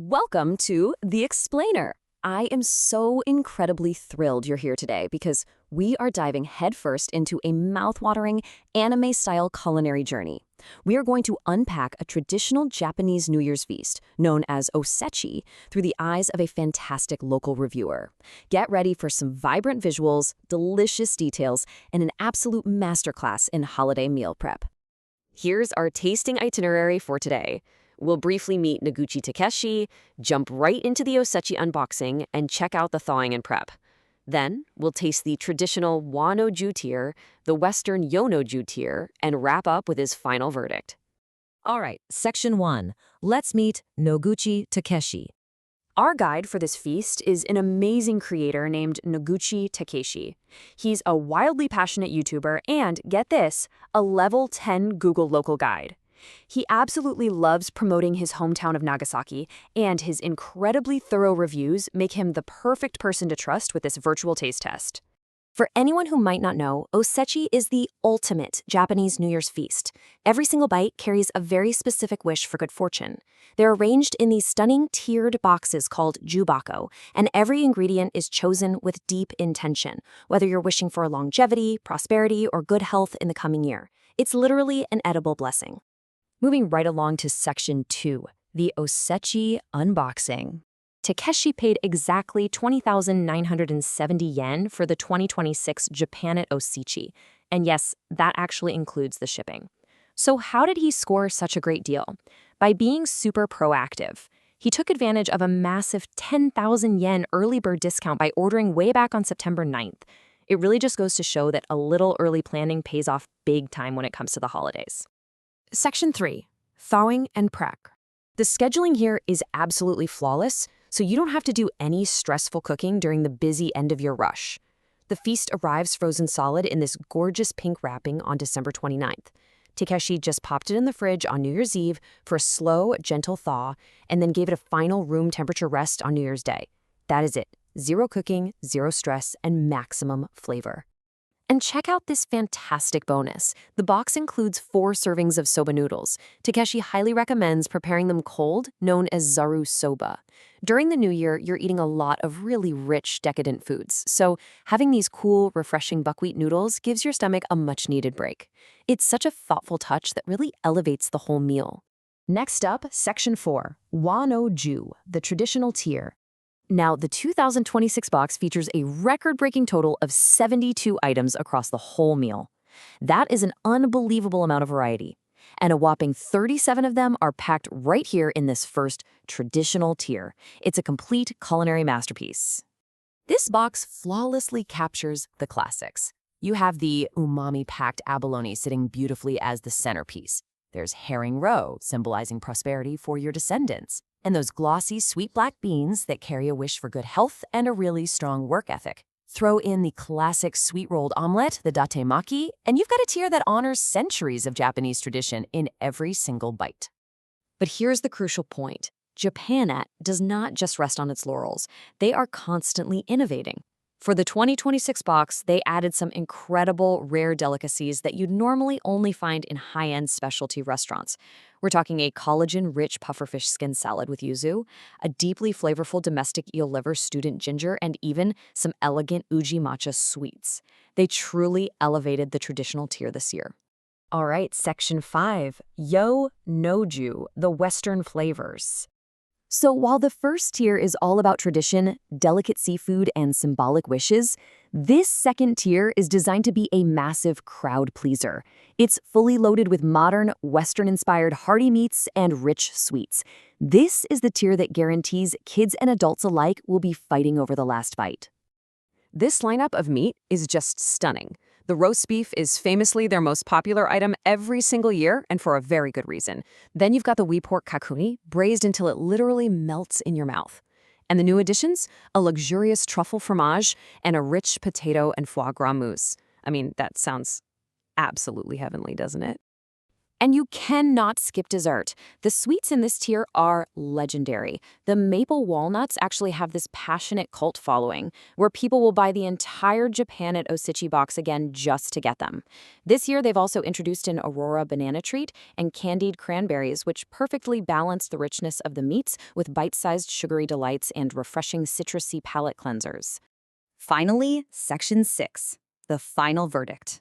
Welcome to The Explainer. I am so incredibly thrilled you're here today because we are diving headfirst into a mouthwatering anime-style culinary journey. We are going to unpack a traditional Japanese New Year's feast known as Osechi through the eyes of a fantastic local reviewer. Get ready for some vibrant visuals, delicious details, and an absolute masterclass in holiday meal prep. Here's our tasting itinerary for today. We'll briefly meet Noguchi Takeshi, jump right into the Osechi unboxing, and check out the thawing and prep. Then, we'll taste the traditional Wa-no-ju tier, the Western Yo-no-ju tier, and wrap up with his final verdict. All right, Section 1. Let's meet Noguchi Takeshi. Our guide for this feast is an amazing creator named Noguchi Takeshi. He's a wildly passionate YouTuber and, get this, a level 10 Google local guide. He absolutely loves promoting his hometown of Nagasaki, and his incredibly thorough reviews make him the perfect person to trust with this virtual taste test. For anyone who might not know, Osechi is the ultimate Japanese New Year's feast. Every single bite carries a very specific wish for good fortune. They're arranged in these stunning tiered boxes called jubako, and every ingredient is chosen with deep intention, whether you're wishing for longevity, prosperity, or good health in the coming year. It's literally an edible blessing. Moving right along to Section 2, the Osechi unboxing. Takeshi paid exactly 20,970 yen for the 2026 Japanet Osechi, and yes, that actually includes the shipping. So how did he score such a great deal? By being super proactive. He took advantage of a massive 10,000 yen early bird discount by ordering way back on September 9th. It really just goes to show that a little early planning pays off big time when it comes to the holidays. Section 3. Thawing and prep. The scheduling here is absolutely flawless, so you don't have to do any stressful cooking during the busy end-of-year rush. The feast arrives frozen solid in this gorgeous pink wrapping on December 29th. Takeshi just popped it in the fridge on New Year's Eve for a slow, gentle thaw, and then gave it a final room temperature rest on New Year's Day. That is it. Zero cooking, zero stress, and maximum flavor. And check out this fantastic bonus. The box includes 4 servings of soba noodles. Takeshi highly recommends preparing them cold, known as zaru soba. During the new year, you're eating a lot of really rich, decadent foods, so having these cool, refreshing buckwheat noodles gives your stomach a much-needed break. It's such a thoughtful touch that really elevates the whole meal. Next up, Section 4, Wa-no-ju, the traditional tier. Now, the 2026 box features a record-breaking total of 72 items across the whole meal. That is an unbelievable amount of variety. And a whopping 37 of them are packed right here in this first traditional tier. It's a complete culinary masterpiece. This box flawlessly captures the classics. You have the umami-packed abalone sitting beautifully as the centerpiece. There's herring roe, symbolizing prosperity for your descendants. And those glossy, sweet black beans that carry a wish for good health and a really strong work ethic. Throw in the classic sweet-rolled omelet, the datemaki, and you've got a tier that honors centuries of Japanese tradition in every single bite. But here's the crucial point. Japanet does not just rest on its laurels. They are constantly innovating. For the 2026 box, they added some incredible rare delicacies that you'd normally only find in high-end specialty restaurants. We're talking a collagen-rich pufferfish skin salad with yuzu, a deeply flavorful domestic eel liver stewed in ginger, and even some elegant uji matcha sweets. They truly elevated the traditional tier this year. All right, Section 5, Yo-no-ju, the Western flavors. So while the first tier is all about tradition, delicate seafood, and symbolic wishes, this second tier is designed to be a massive crowd pleaser. It's fully loaded with modern, Western-inspired hearty meats and rich sweets. This is the tier that guarantees kids and adults alike will be fighting over the last bite. This lineup of meat is just stunning. The roast beef is famously their most popular item every single year, and for a very good reason. Then you've got the wee pork kakuni, braised until it literally melts in your mouth. And the new additions? A luxurious truffle fromage and a rich potato and foie gras mousse. I mean, that sounds absolutely heavenly, doesn't it? And you cannot skip dessert. The sweets in this tier are legendary. The maple walnuts actually have this passionate cult following, where people will buy the entire Japanet Osechi box again just to get them. This year, they've also introduced an Aurora banana treat and candied cranberries, which perfectly balance the richness of the meats with bite-sized sugary delights and refreshing citrusy palate cleansers. Finally, Section 6, the final verdict.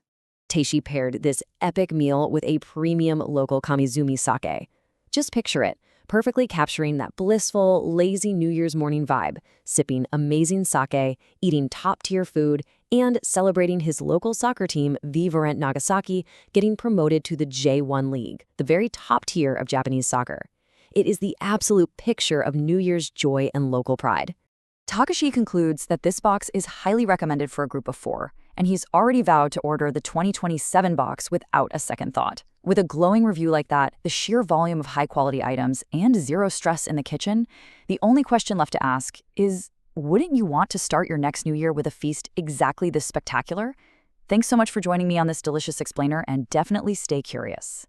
Takeshi paired this epic meal with a premium local Kamizumi sake. Just picture it, perfectly capturing that blissful, lazy New Year's morning vibe, sipping amazing sake, eating top-tier food, and celebrating his local soccer team, Vivarent Nagasaki, getting promoted to the J1 League, the very top tier of Japanese soccer. It is the absolute picture of New Year's joy and local pride. Takeshi concludes that this box is highly recommended for a group of 4, and he's already vowed to order the 2027 box without a second thought. With a glowing review like that, the sheer volume of high-quality items, and zero stress in the kitchen, the only question left to ask is, wouldn't you want to start your next New Year with a feast exactly this spectacular? Thanks so much for joining me on this delicious explainer, and definitely stay curious.